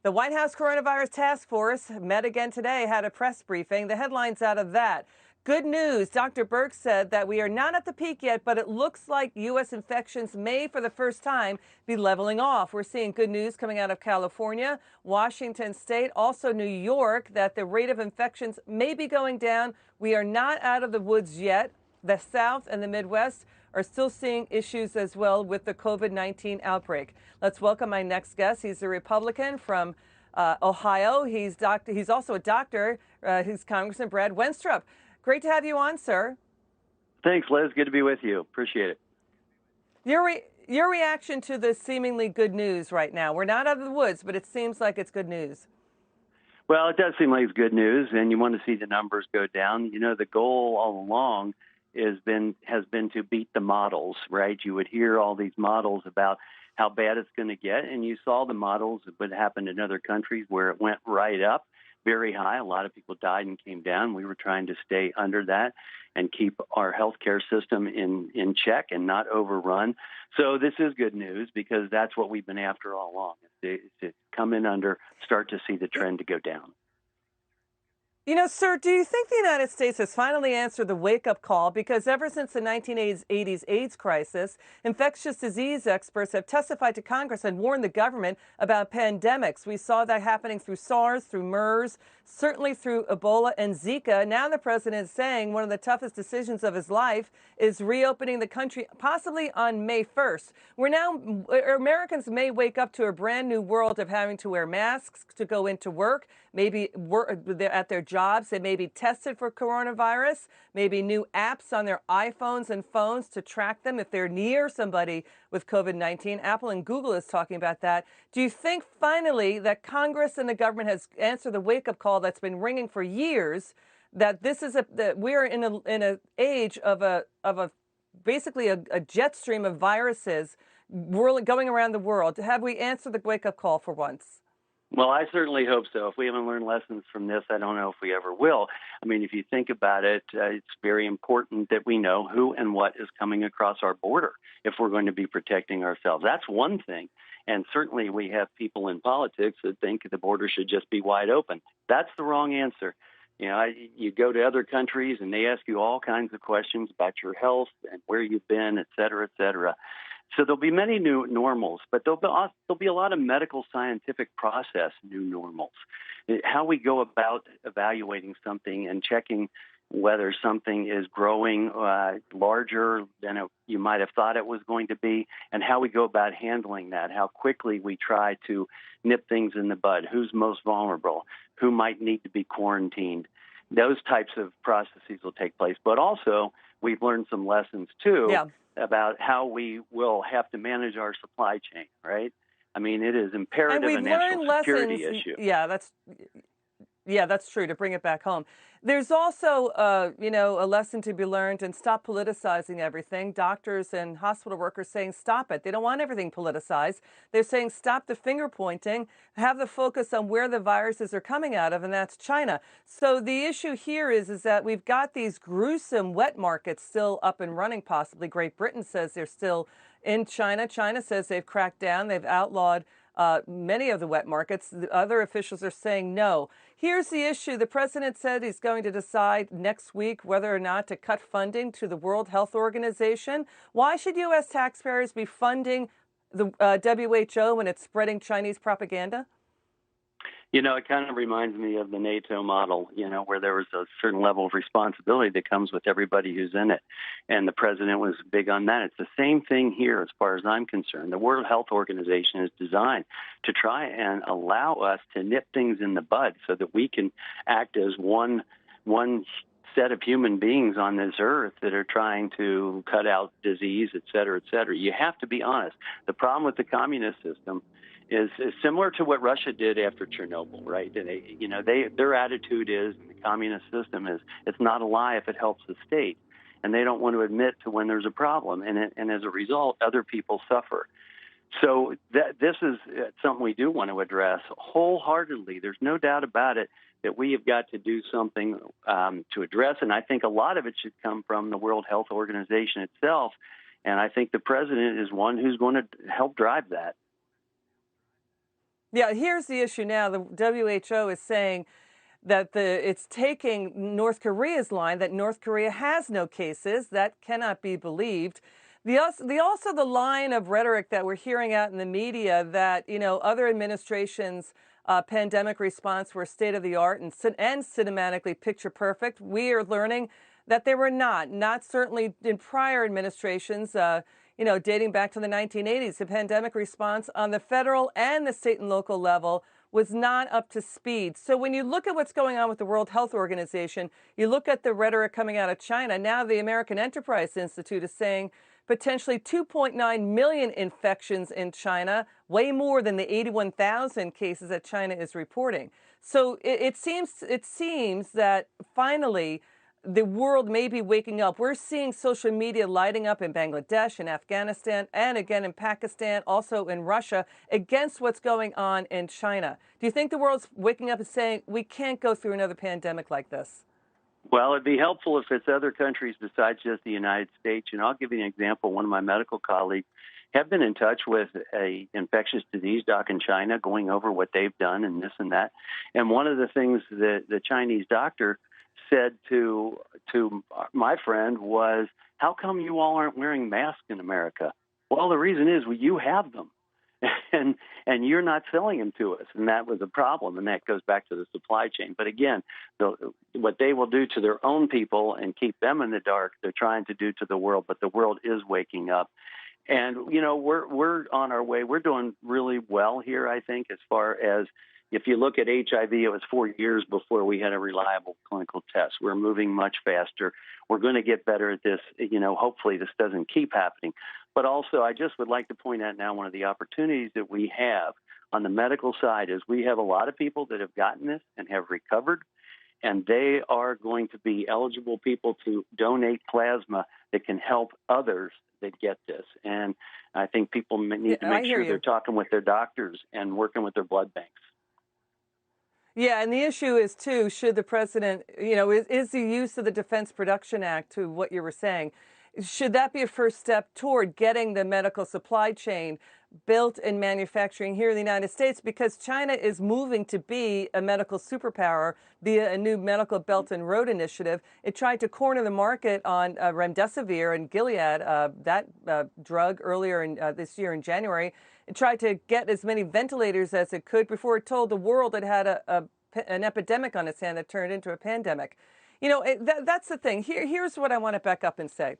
The White House Coronavirus Task Force met again today, had a press briefing. The headlines out of that. Good news. Dr. Birx said that we are not at the peak yet, but it looks like U.S. infections may, for the first time, be leveling off. We're seeing good news coming out of California, Washington State, also New York, that the rate of infections may be going down. We are not out of the woods yet. The South and the Midwest are still seeing issues as well with the COVID-19 outbreak. Let's welcome my next guest. He's a Republican from Ohio. He's also a doctor. He's Congressman Brad Wenstrup. Great to have you on, sir. Thanks, Liz. Good to be with you. Appreciate it. Your reaction to the seemingly good news right now. We're not out of the woods, but it seems like it's good news. Well, it does seem like it's good news, and you want to see the numbers go down. You know, the goal all along has been to beat the models, right? You would hear all these models about how bad it's going to get, and you saw the models of what happened in other countries where it went right up very high. A lot of people died and came down. We were trying to stay under that and keep our healthcare system in check and not overrun. So this is good news because that's what we've been after all along, is to come in under, start to see the trend to go down. You know, sir, do you think the United States has finally answered the wake-up call? Because ever since the 1980s AIDS crisis, infectious disease experts have testified to Congress and warned the government about pandemics. We saw that happening through SARS, through MERS, certainly through Ebola and Zika. Now the president is saying one of the toughest decisions of his life is reopening the country, possibly on May 1st. Americans may wake up to a brand new world of having to wear masks to go into work, maybe they're at their jobs. They may be tested for coronavirus, maybe new apps on their iPhones and phones to track them if they're near somebody with COVID-19. Apple and Google is talking about that. Do you think finally that Congress and the government has answered the wake-up call that's been ringing for years, that this is that we're in an age of basically a jet stream of viruses going around the world? Have we answered the wake-up call for once? Well, I certainly hope so. If we haven't learned lessons from this, I don't know if we ever will. I mean, if you think about it, it's very important that we know who and what is coming across our border if we're going to be protecting ourselves. That's one thing. And certainly we have people in politics that think the border should just be wide open. That's the wrong answer. You know, you go to other countries and they ask you all kinds of questions about your health and where you've been, et cetera, et cetera. So there'll be many new normals, but there'll be a lot of medical scientific process new normals. How we go about evaluating something and checking whether something is growing larger than you might have thought it was going to be, and how we go about handling that, how quickly we try to nip things in the bud, who's most vulnerable, who might need to be quarantined. Those types of processes will take place. But also, we've learned some lessons, too, about how we will have to manage our supply chain, right? I mean, it is imperative a national security issue. Yeah, that's true, to bring it back home. There's also, a lesson to be learned, and stop politicizing everything. Doctors and hospital workers saying stop it. They don't want everything politicized. They're saying stop the finger pointing, have the focus on where the viruses are coming out of, and that's China. So the issue here is that we've got these gruesome wet markets still up and running, possibly. Great Britain says they're still in China. China says they've cracked down. They've outlawed many of the wet markets. The other officials are saying no. Here's the issue. The president said he's going to decide next week whether or not to cut funding to the World Health Organization. Why should U.S. taxpayers be funding the WHO when it's spreading Chinese propaganda? You know, it kind of reminds me of the NATO model, where there was a certain level of responsibility that comes with everybody who's in it. And the president was big on that. It's the same thing here as far as I'm concerned. The World Health Organization is designed to try and allow us to nip things in the bud so that we can act as one set of human beings on this earth that are trying to cut out disease, et cetera, et cetera. You have to be honest. The problem with the communist system is similar to what Russia did after Chernobyl, right? Their attitude is, the communist system is, it's not a lie if it helps the state, and they don't want to admit to when there's a problem, and as a result, other people suffer. So this is something we do want to address wholeheartedly. There's no doubt about it that we have got to do something to address, and I think a lot of it should come from the World Health Organization itself, and I think the president is one who's going to help drive that. Yeah, here's the issue now. The WHO is saying that it's taking North Korea's line that North Korea has no cases. That cannot be believed. Also the line of rhetoric that we're hearing out in the media that, other administrations' pandemic response were state of the art and cinematically picture perfect. We are learning that they were not certainly in prior administrations. Dating back to the 1980s, the pandemic response on the federal and the state and local level was not up to speed. So when you look at what's going on with the World Health Organization, you look at the rhetoric coming out of China. Now the American Enterprise Institute is saying potentially 2.9 million infections in China, way more than the 81,000 cases that China is reporting. So it seems that finally the world may be waking up. We're seeing social media lighting up in Bangladesh and Afghanistan and again in Pakistan, also in Russia, against what's going on in China. Do you think the world's waking up and saying we can't go through another pandemic like this? Well, it'd be helpful if it's other countries besides just the United States. I'll give you an example. One of my medical colleagues have been in touch with a infectious disease doc in China, going over what they've done and this and that. And one of the things that the Chinese doctor said to my friend was, "How come you all aren't wearing masks in America?" Well, the reason is, well, you have them, and you're not selling them to us, and that was a problem, and that goes back to the supply chain. But again, what they will do to their own people and keep them in the dark, they're trying to do to the world. But the world is waking up, and we're on our way. We're doing really well here, I think, as far as. If you look at HIV, it was 4 years before we had a reliable clinical test. We're moving much faster. We're going to get better at this. Hopefully this doesn't keep happening. But also, I just would like to point out now one of the opportunities that we have on the medical side is we have a lot of people that have gotten this and have recovered, and they are going to be eligible people to donate plasma that can help others that get this. And I think people need to make sure they're talking with their doctors and working with their blood banks. Yeah, and the issue is, too, should the president, is the use of the Defense Production Act, to what you were saying, should that be a first step toward getting the medical supply chain built and manufacturing here in the United States? Because China is moving to be a medical superpower via a new medical Belt and Road initiative. It tried to corner the market on remdesivir and Gilead, that drug earlier in this year in January. It tried to get as many ventilators as it could before it told the world it had an epidemic on its hand that turned into a pandemic. That's the thing. Here's what I want to back up and say.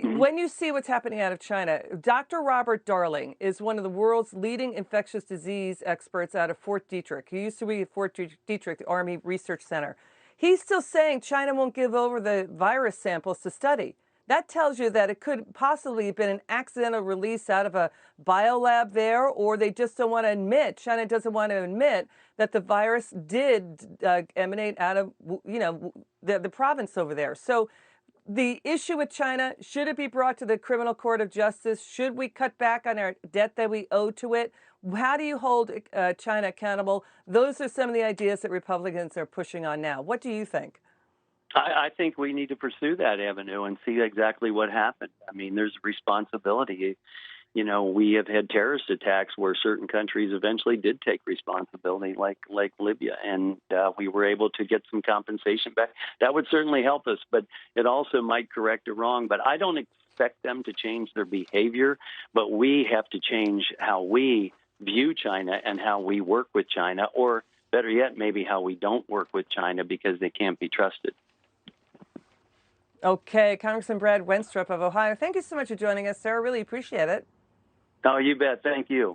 When you see what's happening out of China, Dr. Robert Darling is one of the world's leading infectious disease experts out of Fort Detrick. He used to be at Fort Detrick, the Army Research Center. He's still saying China won't give over the virus samples to study. That tells you that it could possibly have been an accidental release out of a biolab there, or they just don't want to admit, China doesn't want to admit that the virus did emanate out of, the province over there. So the issue with China, should it be brought to the Criminal Court of Justice? Should we cut back on our debt that we owe to it? How do you hold China accountable? Those are some of the ideas that Republicans are pushing on now. What do you think? I think we need to pursue that avenue and see exactly what happened. I mean, there's responsibility. We have had terrorist attacks where certain countries eventually did take responsibility, like Libya, and we were able to get some compensation back. That would certainly help us, but it also might correct a wrong. But I don't expect them to change their behavior, but we have to change how we view China and how we work with China, or better yet, maybe how we don't work with China because they can't be trusted. Okay, Congressman Brad Wenstrup of Ohio, thank you so much for joining us, sir. I really appreciate it. Oh, you bet. Thank you.